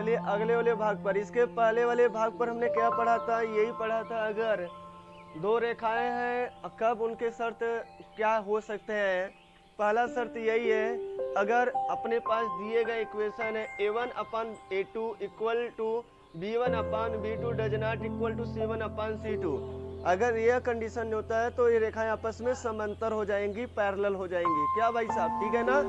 चलिए अगले वाले भाग पर, इसके पहले वाले भाग पर हमने क्या पढ़ा था, यही पढ़ा था अगर दो रेखाएं हैं कब उनके शर्त क्या हो सकते हैं। पहला शर्त यही है, अगर अपने पास दिए गए इक्वेशन है a1/a2 equal to b1/b2 does not equal to c1/c2, अगर यह कंडीशन होता है तो ये रेखाएं आपस में समांतर हो जाएंगी, पैरेलल हो जाएंगी। क्या भाई साहब, ठीक है ना।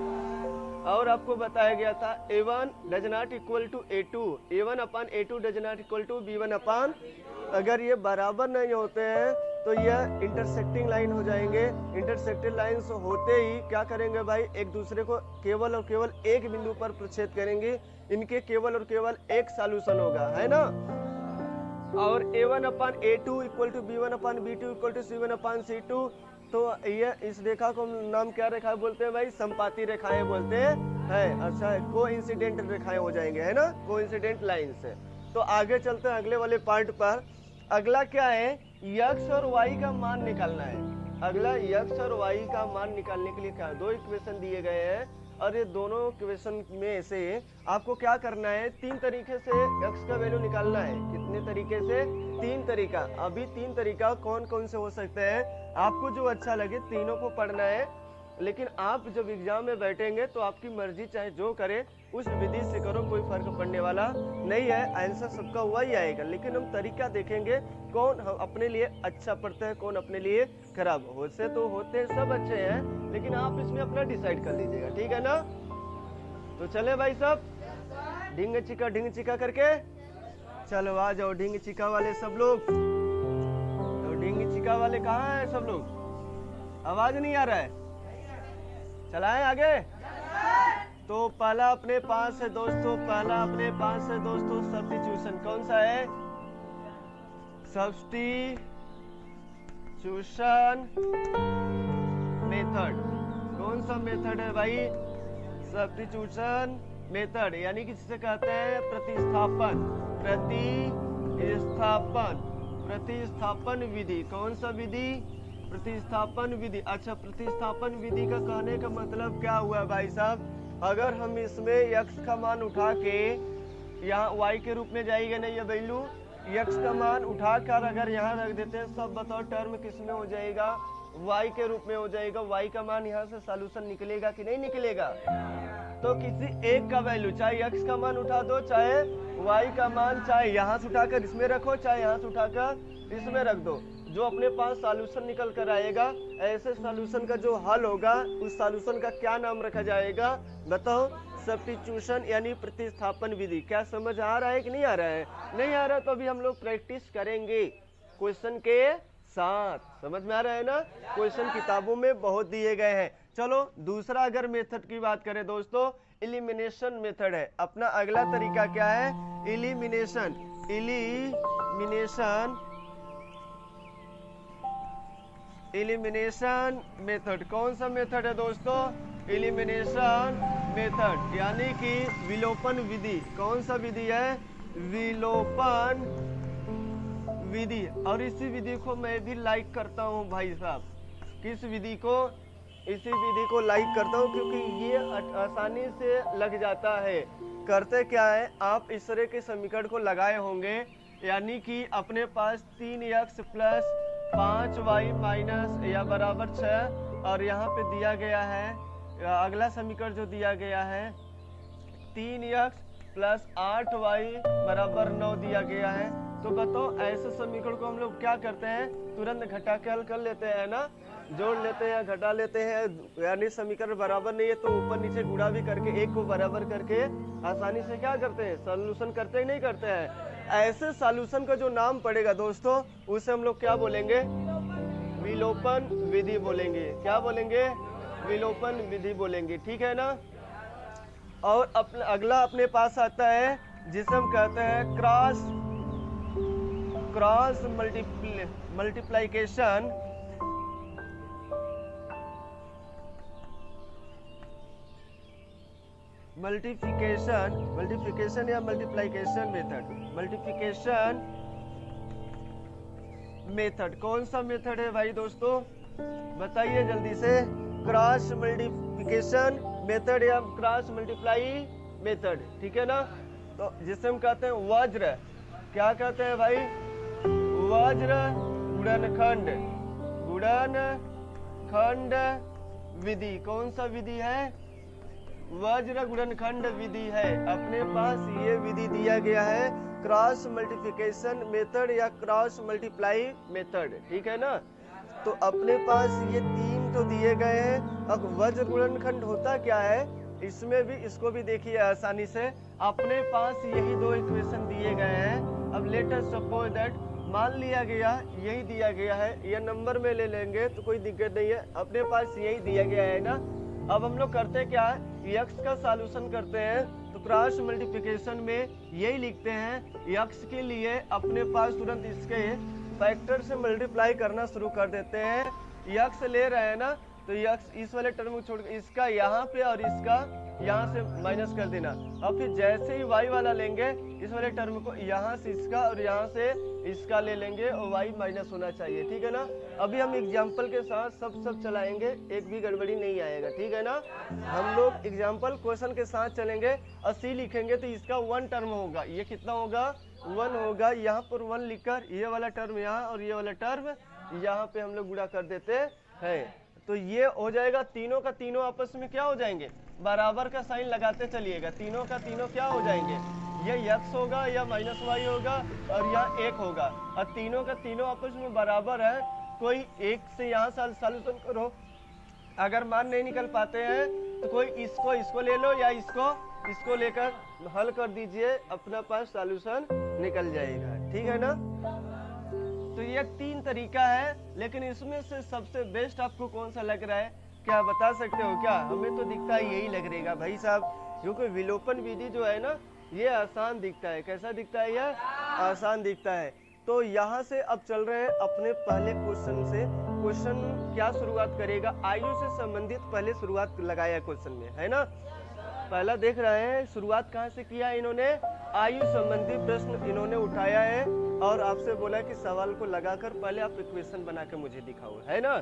और आपको बताया गया था a1 does not equal to a2, a1/a2 does not equal to b1/, अगर ये बराबर नहीं होते हैं तो यह इंटरसेक्टिंग लाइन हो जाएंगे। इंटरसेक्टेड लाइंस होते ही क्या करेंगे भाई, एक दूसरे को केवल और केवल एक बिंदु पर प्रच्छेद करेंगे, इनके केवल और केवल एक सॉल्यूशन होगा, है ना। और a1/a2 equal to b1/b2 equal to c1/c2, तो ये इस रेखा को नाम क्या रेखा बोलते हैं भाई, संपाती रेखाएं बोलते हैं। अच्छा, कोइंसिडेंट रेखाएं हो जाएंगे, है ना, कोइंसिडेंट लाइन से। तो आगे चलते हैं अगले वाले पार्ट पर। अगला क्या है, x और y का मान निकालना है। अगला x और y का मान निकालने के लिए क्या है, दो इक्वेशन दिए गए हैं और ये दोनों इक्वेशन में से आपको क्या करना है, तीन तरीके से x का वैल्यू निकालना है। कितने तरीके से, तीन तरीका। अभी तीन तरीका कौन कौन से हो सकते हैं, आपको जो अच्छा लगे तीनों को पढ़ना है, लेकिन आप जब एग्जाम में बैठेंगे तो आपकी मर्जी, चाहे जो करे उस विधि से करो, कोई फर्क पड़ने वाला नहीं है, आंसर सबका हुआ ही आएगा। लेकिन हम तरीका देखेंगे कौन हम अपने लिए अच्छा पढ़ते हैं, कौन अपने लिए खराब। होते तो होते हैं सब अच्छे हैं, लेकिन आप इसमें अपना डिसाइड कर लीजिएगा, ठीक है ना। तो चले भाई सब, ढिंग चिका करके चलो आ जाओ। ढिंग चिका वाले सब लोग, तो ढिंग चिका वाले कहाँ हैं सब लोग, आवाज नहीं आ रहा है, चलाएं आगे। तो पहला अपने पास है दोस्तों, पहला अपने पास है दोस्तों सब्स्टिट्यूशन। कौन सा है, सब्स्टिट्यूशन मेथड। कौन सा मेथड है भाई, सब्स्टिट्यूशन मेथड, यानी कि जिसे कहते हैं प्रतिस्थापन, प्रतिस्थापन विधि। कौन सा विधि, प्रतिस्थापन विधि। अच्छा, प्रतिस्थापन विधि का कहने का मतलब क्या हुआ भाई साहब, अगर हम इसमें x का मान उठा के यहाँ y के रूप में जाएगा नहीं, ये वैल्यू x का मान उठाकर अगर यहाँ रख देते हैं, सब बताओ टर्म किस में हो जाएगा, y के रूप में हो जाएगा। y का मान यहाँ से सॉल्यूशन निकलेगा कि नहीं निकलेगा। तो किसी एक का वैल्यू, चाहे x का मान उठा दो, चाहे y का मान, चाहे यहाँ से उठाकर इसमें रखो, चाहे यहाँ से उठाकर इसमें रख दो, जो अपने पास सॉल्यूशन निकल कर आएगा, ऐसे सॉल्यूशन का जो हल होगा उस सॉल्यूशन का क्या नाम रखा जाएगा, बताओ, सब्स्टिट्यूशन यानी प्रतिस्थापन विधि। क्या समझ आ रहा है कि नहीं आ रहा है, नहीं आ रहा तो अभी हम लोग प्रैक्टिस करेंगे क्वेश्चन के साथ, समझ में आ रहा है ना। क्वेश्चन किताबों में बहुत दिए गए हैं। चलो दूसरा अगर मेथड की बात करें दोस्तों, एलिमिनेशन मेथड है। अपना अगला तरीका क्या है, एलिमिनेशन मेथड। कौन सा मेथड है दोस्तों, एलिमिनेशन मेथड, यानी कि विलोपन विधि। कौन सा विधि है, विलोपन विधि। और इसी विधि को मैं भी लाइक करता हूं भाई साहब। किस विधि को, इसी विधि को लाइक करता हूं क्योंकि ये आसानी से लग जाता है। करते क्या है, आप इस तरह के समीकरण को लगाए होंगे, यानी कि अपने पास 3x प्लस 5y माइनस या बराबर 6, और यहाँ पे दिया गया है अगला समीकरण जो दिया गया है 3x प्लस 8y बराबर 9 दिया गया है। तो बताओ ऐसे समीकरण को हम लोग क्या करते हैं, तुरंत घटा के हल कर लेते हैं ना, जोड़ लेते हैं, घटा लेते हैं। यानी समीकरण बराबर नहीं है तो ऊपर नीचे गुणा भी करके एक को बराबर करके आसानी से क्या करते हैं, सॉल्यूशन करते हैं, नहीं करते हैं। ऐसे सॉल्यूशन का जो नाम पड़ेगा दोस्तों, उसे हम लोग क्या बोलेंगे, विलोपन विधि बोलेंगे। क्या बोलेंगे, विलोपन विधि बोलेंगे, ठीक है ना। और अगला अपने पास आता है जिसे हम कहते हैं क्रॉस मल्टीप्लिकेशन या मल्टीप्लिकेशन मेथड। कौन सा मेथड है भाई दोस्तों, बताइए जल्दी से। क्रॉस मल्टीप्लिकेशन मेथड या क्रॉस मल्टीप्लाई मेथड, ठीक है ना। तो जिसे हम कहते हैं वज्र, क्या कहते हैं भाई, वज्र गुणनखंड, गुणनखंड विधि। कौन सा विधि है, वज्र गुणनखंड विधि है। अपने पास ये विधि दिया गया है, क्रॉस मल्टीप्लिकेशन मेथड या क्रॉस मल्टीप्लाई मेथड, ठीक है ना। तो अपने पास ये तीन तो दिए गए हैं। अब वज्र गुणनखंड होता क्या है, इसमें भी इसको भी देखिए आसानी से। अपने पास यही दो इक्वेशन दिए गए हैं। अब लेट अस सपोज दैट, मान लिया गया यही दिया गया है, ये नंबर में ले लेंगे तो कोई दिक्कत नहीं है, अपने पास यही दिया गया है ना। अब हम लोग करते क्या है, यक्स का सॉल्यूशन करते हैं तो क्रॉस मल्टीप्लिकेशन में यही लिखते हैं। यक्स के लिए अपने पास तुरंत इसके फैक्टर से मल्टीप्लाई करना शुरू कर देते हैं। यक्स ले रहे हैं ना, तो यक्स इस वाले टर्म को छोड़ इसका यहाँ पे और इसका यहाँ से माइनस कर देना। और फिर जैसे ही वाई वाला लेंगे, इस वाले टर्म को यहाँ से इसका और यहाँ से इसका ले लेंगे और वाई माइनस होना चाहिए, ठीक है ना। अभी हम एग्जाम्पल के साथ सब चलाएंगे, एक भी गड़बड़ी नहीं आएगा, ठीक है ना। हम लोग एग्जाम्पल क्वेश्चन के साथ चलेंगे। 80 लिखेंगे तो इसका 1 टर्म होगा, ये कितना होगा, 1 होगा। यहाँ पर 1 लिखकर ये वाला टर्म यहाँ और ये वाला टर्म यहाँ पे हम लोग गुणा कर देते हैं। तो ये हो जाएगा, तीनों का तीनों आपस में क्या हो जाएंगे, बराबर का साइन लगाते चलिएगा। तीनों का तीनों क्या हो जाएंगे, ये x होगा या माइनस वाई होगा और यहाँ 1 होगा। और तीनों का तीनों आपस में बराबर है, कोई एक से यहाँ सॉल्यूशन करो। अगर मान नहीं निकल पाते हैं तो कोई इसको ले लो या इसको लेकर हल कर दीजिए, अपना पास सॉल्यूशन निकल जाएगा, ठीक है ना। तो ये 3 तरीका है, लेकिन इसमें से सबसे बेस्ट आपको कौन सा लग रहा है, क्या बता सकते हो क्या। हमें तो दिखता है यही लग रहेगा भाई साहब, क्योंकि विलोपन विधि जो है ना, ये आसान दिखता है। कैसा दिखता है, यह आसान दिखता है। तो यहाँ से अब चल रहे हैं अपने पहले क्वेश्चन से। क्वेश्चन क्या शुरुआत करेगा, आयु से संबंधित पहले शुरुआत लगाया क्वेश्चन में, है ना। पहला देख रहे हैं शुरुआत कहाँ से किया इन्होंने, आयु संबंधी प्रश्न इन्होंने उठाया है और आपसे बोला कि सवाल को लगाकर पहले आप इक्वेशन बना के मुझे दिखाओ, है ना।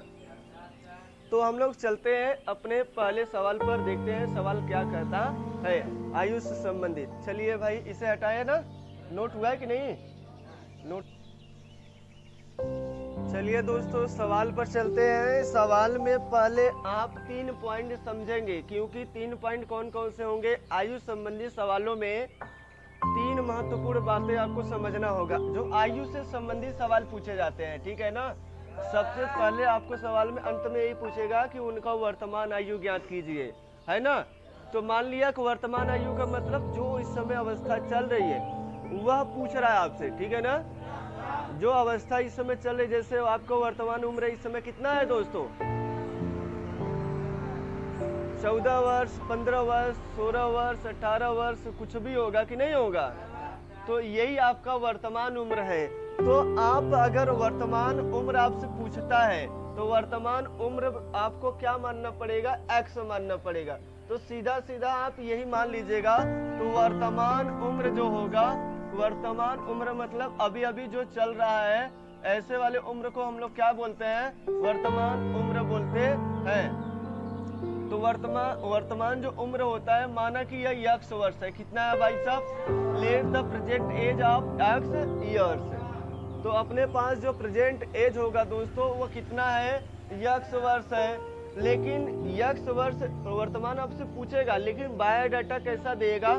तो हम लोग चलते हैं अपने पहले सवाल पर, देखते हैं सवाल क्या कहता है आयु से संबंधित। चलिए भाई, इसे हटाया ना, नोट हुआ है कि नहीं, नोट। चलिए दोस्तों, सवाल पर चलते हैं। सवाल में पहले आप 3 पॉइंट समझेंगे, क्योंकि 3 पॉइंट कौन कौन से होंगे। आयु संबंधी सवालों में 3 महत्वपूर्ण बातें आपको समझना होगा, जो आयु से संबंधित सवाल पूछे जाते हैं, ठीक है ना। सबसे पहले आपको सवाल में अंत में यही पूछेगा कि उनका वर्तमान आयु ज्ञात कीजिए, है ना। तो मान लिया कि वर्तमान आयु का मतलब जो इस समय अवस्था चल रही है वह पूछ रहा है आपसे, ठीक है ना। जो अवस्था इस समय चल रही, जैसे आपको वर्तमान उम्र इस समय कितना है दोस्तों, 14 वर्ष, 15 वर्ष, 16 वर्ष, 18 वर्ष, कुछ भी होगा कि नहीं होगा। तो यही आपका वर्तमान उम्र है। तो आप अगर वर्तमान उम्र आपसे पूछता है तो वर्तमान उम्र आपको क्या मानना पड़ेगा, x मानना पड़ेगा। तो सीधा सीधा आप यही मान लीजिएगा। तो वर्तमान उम्र जो होगा, वर्तमान उम्र मतलब अभी अभी जो चल रहा है, ऐसे वाले उम्र को हम लोग क्या बोलते हैं, वर्तमान उम्र बोलते हैं। तो वर्तमान जो उम्र होता है, माना कि यह x वर्ष है, कितना है भाई साहब, let the present age of x years. तो अपने पास जो प्रेजेंट एज होगा दोस्तों वो कितना है, x वर्ष है। लेकिन x वर्ष वर्तमान आपसे पूछेगा, लेकिन बायोडाटा कैसा देगा,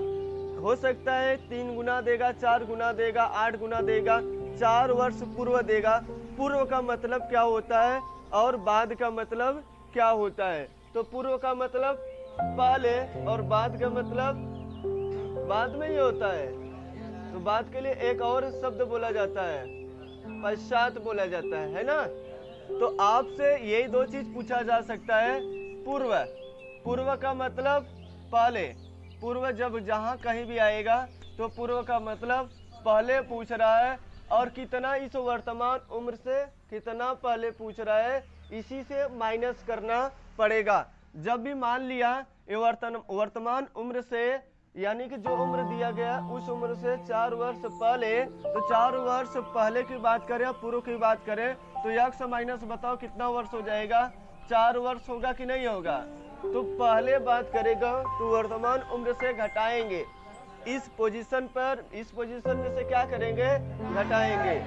हो सकता है 3 गुना देगा, 4 गुना देगा, 8 गुना देगा, 4 वर्ष पूर्व देगा। पूर्व का मतलब क्या होता है और बाद का मतलब क्या होता है। तो पूर्व का मतलब पहले और बाद का मतलब बाद में ही होता है। तो बाद के लिए एक और शब्द बोला जाता है, पश्चात बोला जाता है ना। तो आपसे यही 2 चीज पूछा जा सकता है। पूर्व, पूर्व का मतलब पहले, पूर्व जब जहां कहीं भी आएगा तो पूर्व का मतलब पहले पूछ रहा है, और कितना इस वर्तमान उम्र से कितना पहले पूछ रहा है, इसी से माइनस करना पड़ेगा। जब भी मान लिया ये वर्तमान उम्र से, यानी कि जो उम्र दिया गया उस उम्र से 4 वर्ष पहले, तो 4 वर्ष पहले की बात करें, पूर्व की बात करें, तो x माइनस बताओ कितना वर्ष हो जाएगा, 4 वर्ष होगा कि नहीं होगा। तो पहले बात करेगा तो वर्तमान उम्र से घटाएंगे, इस पोजीशन में से क्या करेंगे, घटाएंगे।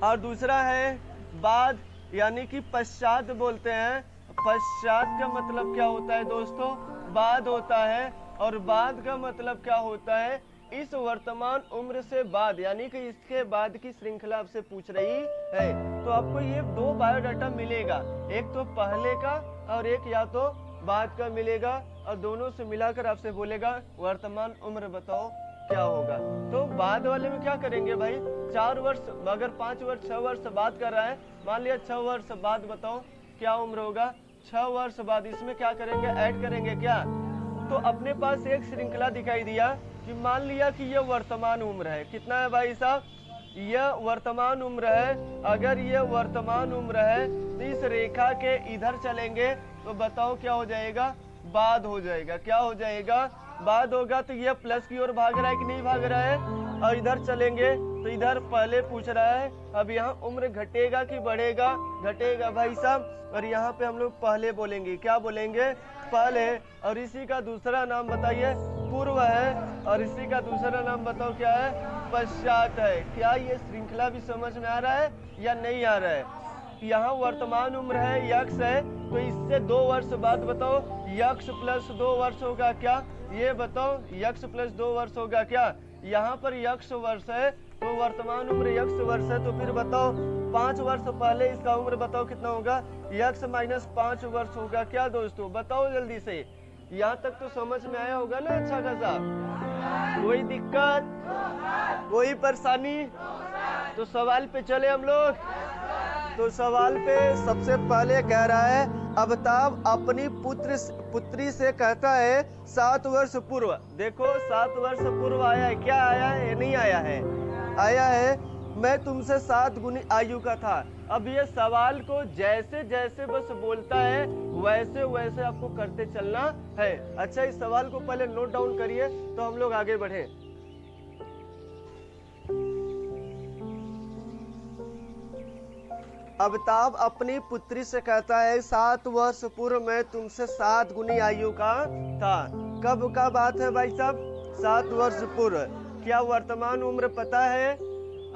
और दूसरा है बाद, यानी कि पश्चात बोलते हैं। पश्चात का मतलब क्या होता है दोस्तों, बाद होता है। और बाद का मतलब क्या होता है, इस वर्तमान उम्र से बाद, यानी कि इसके बाद की श्रृंखला आपसे पूछ रही है। तो आपको ये दो बायोडाटा मिलेगा, एक तो पहले का और एक या तो बाद का मिलेगा, और दोनों से मिलाकर आपसे बोलेगा वर्तमान उम्र बताओ क्या होगा। तो बाद वाले में क्या करेंगे भाई, 4 वर्ष, अगर 5 वर्ष 6 वर्ष बाद कर रहा है, मान लिया 6 वर्ष बाद बताओ क्या उम्र होगा। 6 वर्ष बाद इसमें क्या करेंगे, ऐड करेंगे क्या। तो अपने पास एक श्रृंखला दिखाई दिया कि मान लिया कि यह वर्तमान उम्र है। कितना है भाई साहब, यह वर्तमान उम्र है। अगर यह वर्तमान उम्र है तो इस रेखा के इधर चलेंगे तो बताओ क्या हो जाएगा, बाद हो जाएगा। क्या हो जाएगा, बाद होगा। तो यह प्लस की ओर भाग रहा है कि नहीं भाग रहा है। और इधर चलेंगे तो इधर पहले पूछ रहा है, अब यहाँ उम्र घटेगा कि बढ़ेगा, घटेगा भाई साहब। और यहाँ पे हम लोग पहले बोलेंगे, क्या बोलेंगे, पहले। और इसी का दूसरा नाम बताइए, पूर्व है। और इसी का दूसरा नाम बताओ क्या है, पश्चात है। क्या ये श्रृंखला भी समझ में आ रहा है या नहीं आ रहा है। यहाँ वर्तमान उम्र है, यक्ष है, तो इससे 2 वर्ष बाद बताओ यक्ष प्लस 2 वर्ष होगा क्या, ये बताओ, यक्ष प्लस 2 वर्ष होगा क्या। यहाँ पर यक्ष वर्ष है तो वर्तमान उम्र यक्ष वर्ष है, तो फिर बताओ 5 वर्ष पहले इसका उम्र बताओ कितना होगा, यक्ष माइनस 5 वर्ष होगा क्या दोस्तों, बताओ जल्दी से। यहाँ तक तो समझ में आया होगा ना अच्छा खासा, कोई दिक्कत, कोई परेशानी। तो सवाल पे चले हम लोग। तो सवाल पे सबसे पहले कह रहा है, अमिताभ अपनी पुत्री से कहता है 7 वर्ष पूर्व। देखो 7 वर्ष पूर्व आया है, क्या आया है, नहीं आया है, आया है मैं तुमसे 7 गुनी आयु का था। अब ये सवाल को जैसे जैसे बस बोलता है वैसे वैसे आपको करते चलना है। अच्छा, इस सवाल को पहले नोट डाउन करिए तो हम लोग आगे बढ़े। अमिताभ अपनी पुत्री से कहता है 7 वर्ष पूर्व मैं तुमसे 7 गुनी आयु का था। कब का बात है भाई साहब, 7 वर्ष पूर्व। क्या वर्तमान उम्र पता है,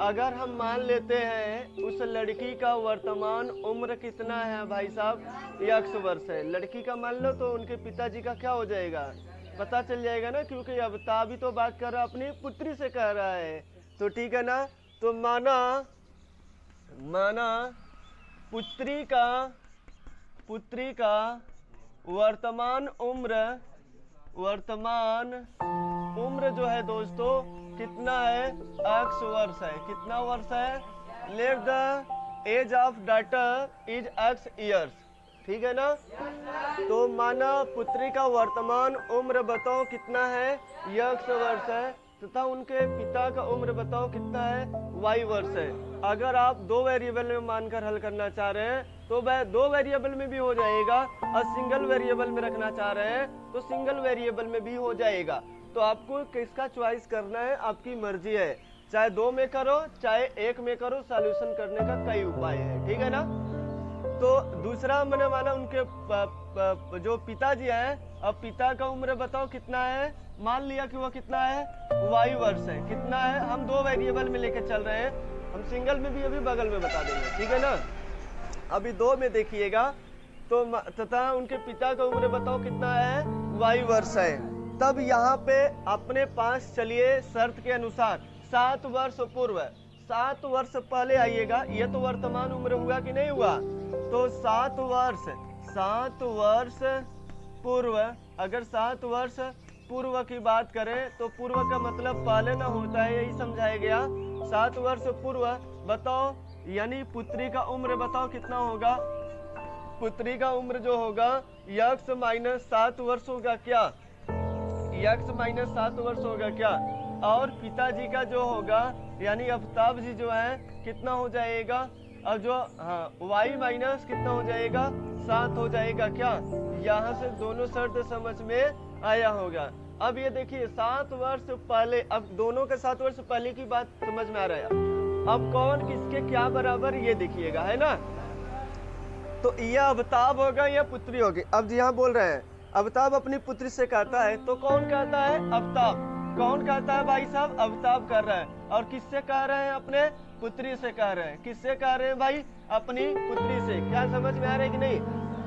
अगर हम मान लेते हैं उस लड़की का वर्तमान उम्र कितना है भाई साहब, 100 वर्ष है। लड़की का मान लो तो उनके पिताजी का क्या हो जाएगा, पता चल जाएगा ना, क्योंकि अमिताभ भी तो बात कर रहा है अपनी पुत्री से कह रहा है, तो ठीक है ना। तो माना पुत्री का वर्तमान उम्र जो है दोस्तों कितना है, x वर्ष है। कितना वर्ष है, let the age of daughter is x years, ठीक है ना। तो माना पुत्री का वर्तमान उम्र बताओ कितना है, x वर्ष है, तथा उनके पिता का उम्र बताओ कितना है, y वर्ष है। अगर आप 2 वेरिएबल में मानकर हल करना चाह रहे हैं तो वह 2 वेरिएबल में भी हो जाएगा, और सिंगल वेरिएबल में रखना चाह रहे हैं तो सिंगल वेरिएबल में भी हो जाएगा। तो आपको किसका चॉइस करना है, आपकी मर्जी है, चाहे 2 में करो चाहे 1 में करो, सॉल्यूशन करने का कई उपाय है, ठीक है ना। तो दूसरा मैंने माना उनके जो पिताजी हैं, अब पिता का उम्र बताओ कितना है, मान लिया कि वो कितना है, y वर्ष है। कितना है, हम 2 वेरिएबल में लेके चल रहे हैं, हम सिंगल में भी अभी बगल में बता देंगे, ठीक है ना। अभी 2 में देखिएगा तो तथा उनके पिता का उम्र बताओ कितना है, y वर्ष है। तब यहाँ पे अपने पास चलिए शर्त के अनुसार 7 वर्ष पूर्व, 7 वर्ष पहले आइएगा, ये तो वर्तमान उम्र हुआ कि नहीं हुआ। तो 7 वर्ष पूर्व, अगर 7 वर्ष पूर्व की बात करें तो पूर्व का मतलब पहले ना होता है, यही समझाया गया। 7 वर्ष पूर्व बताओ, यानी पुत्री का उम्र बताओ कितना होगा, पुत्री का उम्र जो होगा x माइनस 7 वर्ष होगा क्या, x माइनस 7 वर्ष होगा क्या। और पिताजी का जो होगा यानी अमिताभ जी जो है कितना हो जाएगा, और जो y माइनस कितना हो जाएगा, 7 हो जाएगा क्या। यहाँ से दोनों शर्त समझ में आया होगा। अब ये देखिए 7 वर्ष पहले, अब दोनों के 7 वर्ष पहले की बात समझ में आ रहा है। अब कौन किसके क्या बराबर ये देखिएगा, है ना। तो यह अमिताभ होगा या पुत्री होगी। अब यहाँ बोल रहे हैं अमिताभ अपनी पुत्री से कहता है, तो कौन कहता है, अमिताभ। कौन कहता है भाई साहब? अवताब कर रहा है। और किससे कह रहे हैं? अपने पुत्री से कह रहे हैं। किससे कह रहे हैं भाई? अपनी पुत्री से। क्या समझ में आ रहा है कि नहीं?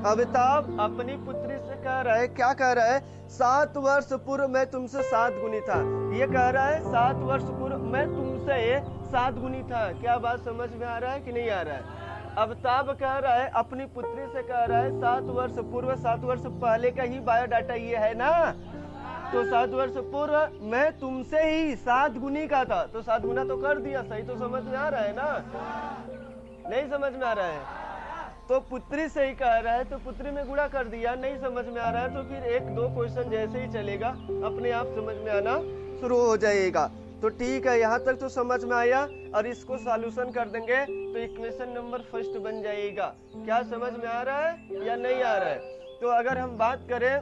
अवताब अपनी पुत्री से कह रहा है। क्या कह रहा है? 7 वर्ष पूर्व मैं तुमसे 7 गुनी था। ये कह रहा है 7 वर्ष पूर्व मैं तुमसे 7 गुनी था। क्या बात समझ में आ रहा है कि नहीं आ रहा है? अवताब कह रहा है अपनी पुत्री से कह रहा है 7 वर्ष पूर्व, 7 वर्ष पहले का ही बायोडाटा ये है ना। तो 7 वर्ष पूर्व मैं तुमसे ही 7 गुनी का था। तो 7 गुना तो कर दिया। सही तो समझ में आ रहा है ना? नहीं समझ में आ रहा है? तो पुत्री से ही कह रहा है तो पुत्री में गुणा कर दिया। नहीं समझ में आ रहा है तो फिर 1-2 क्वेश्चन जैसे ही चलेगा अपने आप समझ में आना शुरू हो जाएगा। तो ठीक है, यहाँ तक तो समझ में आया। और इसको सॉल्यूशन कर देंगे तो इक्वेशन नंबर फर्स्ट बन जाएगा। क्या समझ में आ रहा है या नहीं आ रहा है? तो अगर हम बात करें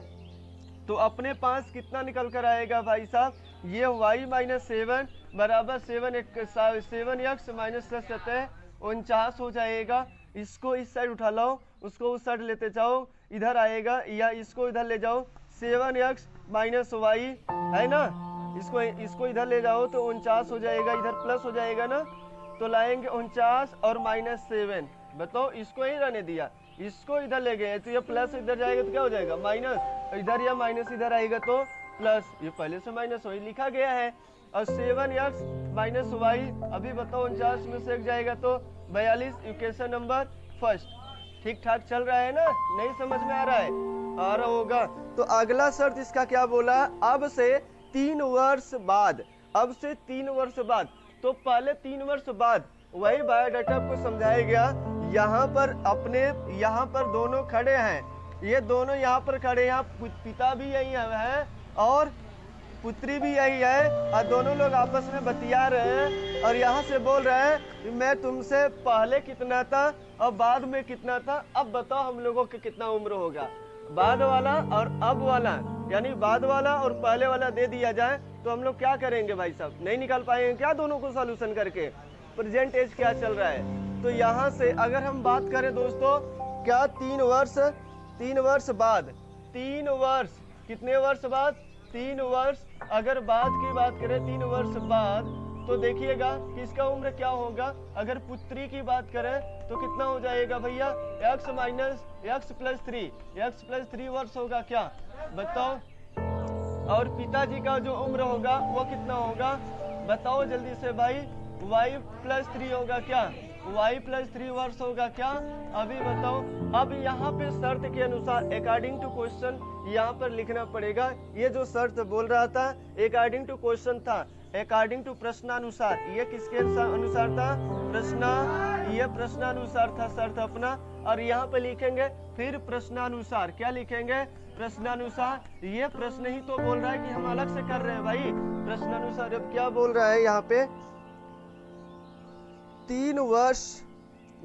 तो अपने पास कितना निकल कर आएगा भाई साहब? ये y माइनस 7 बराबर 7x माइनस 7 49 हो जाएगा। इसको इस साइड उठा लो, उसको उस साइड लेते जाओ, इधर आएगा। या इसको इधर ले जाओ, 7x माइनस वाई है ना। इसको इधर ले जाओ तो 49 हो जाएगा। इधर प्लस हो जाएगा ना। तो लाएंगे 49 और माइनस 7। बताओ, इसको ही रहने दिया, इसको इधर ले गए तो ये प्लस इधर जाएगा तो क्या हो जाएगा? माइनस। इधर या माइनस इधर आएगा तो प्लस। ये पहले से माइनस वही लिखा गया है। और 7x माइनस वाई, अभी बताओ 49 में से एक जाएगा तो 42। Equation number first. ठीक ठाक चल रहा है ना? नहीं समझ में आ रहा है? आ रहा होगा। तो अगला शर्त इसका क्या बोला? अब से 3 वर्ष बाद। अब से 3 वर्ष बाद। तो पहले 3 वर्ष बाद वही बायोडाटा आपको समझाया गया। यहाँ पर दोनों खड़े हैं। ये दोनों यहाँ पर खड़े। यहाँ पिता भी यही है और पुत्री भी यही है। और दोनों लोग आपस में बतिया रहे हैं। और यहाँ से बोल रहे हैं मैं तुमसे पहले कितना था और बाद में कितना था। अब बताओ हम लोगों के कितना उम्र होगा? बाद वाला और अब वाला, यानी बाद वाला और पहले वाला दे दिया जाए तो हम लोग क्या करेंगे भाई साहब? नहीं निकाल पाएंगे क्या दोनों को सॉल्यूशन करके? प्रेजेंट एज क्या चल रहा है? तो यहाँ से अगर हम बात करें दोस्तों, क्या 3 वर्ष बाद, 3 वर्ष, कितने वर्ष बाद? 3 वर्ष। अगर बाद की बात करें 3 वर्ष बाद, तो देखिएगा किसका उम्र क्या होगा? अगर पुत्री की बात करें तो कितना हो जाएगा भैया? x प्लस 3 वर्ष होगा। क्या बताओ? और पिताजी का जो उम्र होगा वो कितना होगा? बताओ जल्दी से भाई। y प्लस 3 होगा। क्या y प्लस 3 वर्ष होगा? क्या अभी बताओ। अब यहाँ पे शर्त के अनुसार अकॉर्डिंग टू क्वेश्चन यहाँ पर लिखना पड़ेगा। ये जो शर्त बोल रहा था अकॉर्डिंग टू क्वेश्चन था, अकॉर्डिंग टू प्रश्नानुसार। ये किसके अनुसार था? ये प्रश्नानुसार था शर्त अपना। और यहाँ पे लिखेंगे फिर प्रश्नानुसार। क्या लिखेंगे? प्रश्नानुसार। ये प्रश्न ही तो बोल रहा है कि हम अलग से कर रहे हैं भाई। प्रश्नानुसार अब क्या बोल रहा है यहाँ पे? 3 वर्ष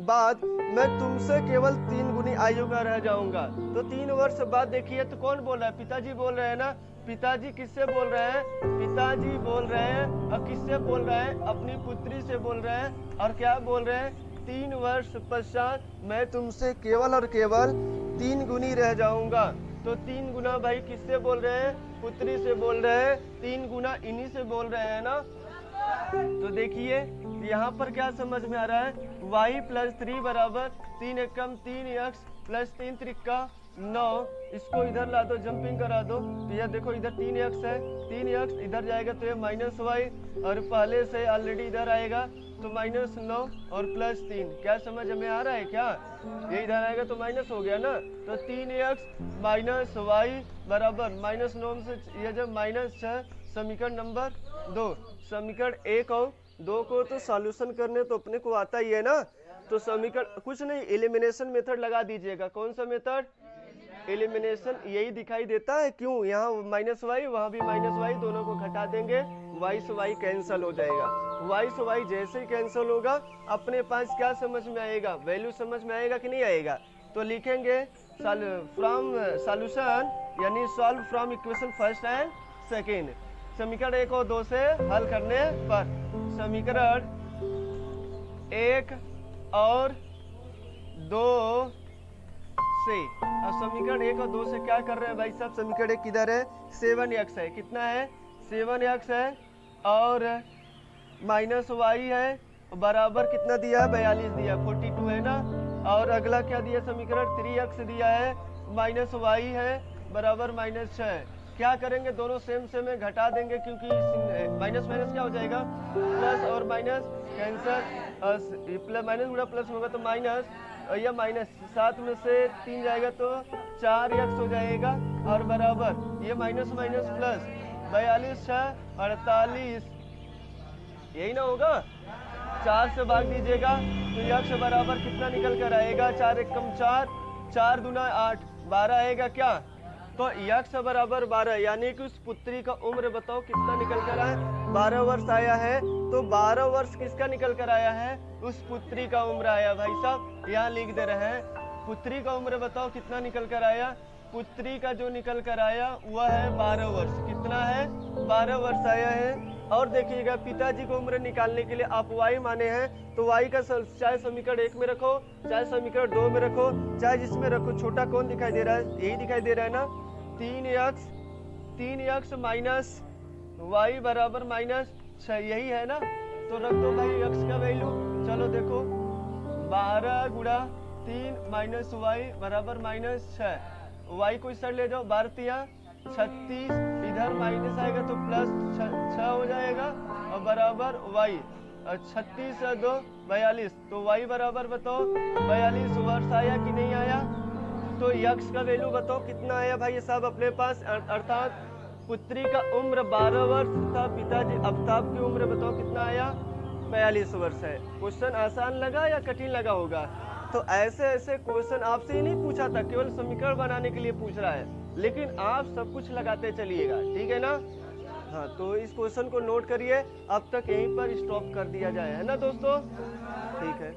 बाद मैं तुमसे केवल 3 गुनी आयु का रह जाऊंगा। तो 3 वर्ष बाद देखिए तो कौन बोल रहा है? पिताजी बोल रहे हैं ना। पिताजी किससे बोल रहे हैं? पिताजी बोल रहे हैं। और किससे बोल रहे हैं? अपनी पुत्री से बोल रहे हैं। और क्या बोल रहे हैं? 3 वर्ष पश्चात मैं तुमसे केवल और केवल 3 गुनी रह जाऊंगा। तो 3 गुना भाई किससे बोल रहे हैं? पुत्री से बोल रहे हैं। 3 गुना इन्हीं से बोल रहे हैं ना। तो देखिए यहाँ पर क्या समझ में आ रहा है? y प्लस 3 बराबर 3 एकम 3x प्लस 3 त्रिका 9। इसको इधर ला दो, जंपिंग करा दो। तो यह देखो इधर 3x है, 3x इधर जाएगा तो ये माइनस वाई, और पहले से ऑलरेडी इधर आएगा तो माइनस 9 और प्लस 3। क्या समझ में आ रहा है? क्या ये इधर आएगा तो माइनस हो गया ना। तो 3x माइनस वाई बराबर माइनस 9 से ये जब माइनस 6। समीकरण नंबर 2। समीकरण 1 और 2 को तो सॉल्यूशन करने तो अपने को आता ही है ना। तो समीकरण कुछ नहीं, एलिमिनेशन मेथड लगा दीजिएगा। कौन सा मेथड? एलिमिनेशन। यही दिखाई देता है क्यों? यहाँ माइनस वाई, वहाँ भी माइनस वाई, दोनों को घटा देंगे, वाई से वाई कैंसिल हो जाएगा। वाई से वाई जैसे ही कैंसिल होगा अपने पास क्या समझ में आएगा? वैल्यू समझ में आएगा कि नहीं आएगा? तो लिखेंगे फ्रॉम सॉल्यूशन, यानी solve from equation first and second. समीकरण 1 और 2 से हल करने पर, समीकरण 1 और 2 से, अब समीकरण 1 और 2 से क्या कर रहे हैं भाई साहब? समीकरण 1 किधर है? 7x है। कितना है? 7x है और माइनस वाई है बराबर कितना दिया है 42 दिया है 42 है ना। और अगला क्या दिया समीकरण 3x दिया है माइनस वाई है बराबर -6। क्या करेंगे दोनों सेम सेम है घटा देंगे क्योंकि माइनस माइनस क्या हो जाएगा प्लस और माइनस कैंसर प्लस माइनस गुणा प्लस होगा तो माइनस या माइनस 7 में से 3 जाएगा तो 4x हो जाएगा और बराबर ये माइनस माइनस प्लस 42 6 48 यही ना होगा। 4 से भाग दीजिएगा तो यक्ष बराबर कितना निकल कर आएगा 4 एक कम 4 4 दूना 8 12 आएगा क्या। तो यक्ष बराबर 12 यानी कि उस पुत्री का उम्र बताओ कितना निकल कर आया 12 वर्ष आया है। तो 12 वर्ष किसका निकल कर आया है उस पुत्री का उम्र आया। भाई साहब यहाँ लिख दे रहे हैं पुत्री का उम्र बताओ कितना निकल कर आया। पुत्री का जो निकल कर आया वह है 12 वर्ष। कितना है 12 वर्ष आया है। और देखिएगा पिताजी को उम्र निकालने के लिए आप y माने हैं तो y का चाहे समीकरण 1 में रखो चाहे समीकरण 2 में रखो चाहे जिसमें रखो। छोटा कौन दिखाई दे रहा है यही दिखाई दे रहा है ना 3x माइनस y बराबर -6 यही है ना। तो रख दो भाई x का वैल्यू। चलो देखो 12 गुणा 3 माइनस y बराबर -6 y को इस साइड ले जाओ 12 36 इधर माइनस आएगा तो प्लस 6 हो जाएगा और बराबर y 36 2 42 तो y बराबर बताओ 42 वर्ष आया कि नहीं आया। तो यक्ष का वैल्यू बताओ कितना आया भाई ये सब अपने पास। अर्थात पुत्री का उम्र 12 वर्ष था पिताजी आफ्ताब की उम्र बताओ कितना आया 42 वर्ष है। क्वेश्चन आसान लगा या कठिन लगा होगा। तो ऐसे ऐसे क्वेश्चन आपसे ही नहीं पूछा था केवल समीकरण बनाने के लिए पूछ रहा है लेकिन आप सब कुछ लगाते चलिएगा ठीक है ना। हाँ तो इस क्वेश्चन को नोट करिए अब तक यहीं पर स्टॉप कर दिया जाए है ना दोस्तों ठीक है।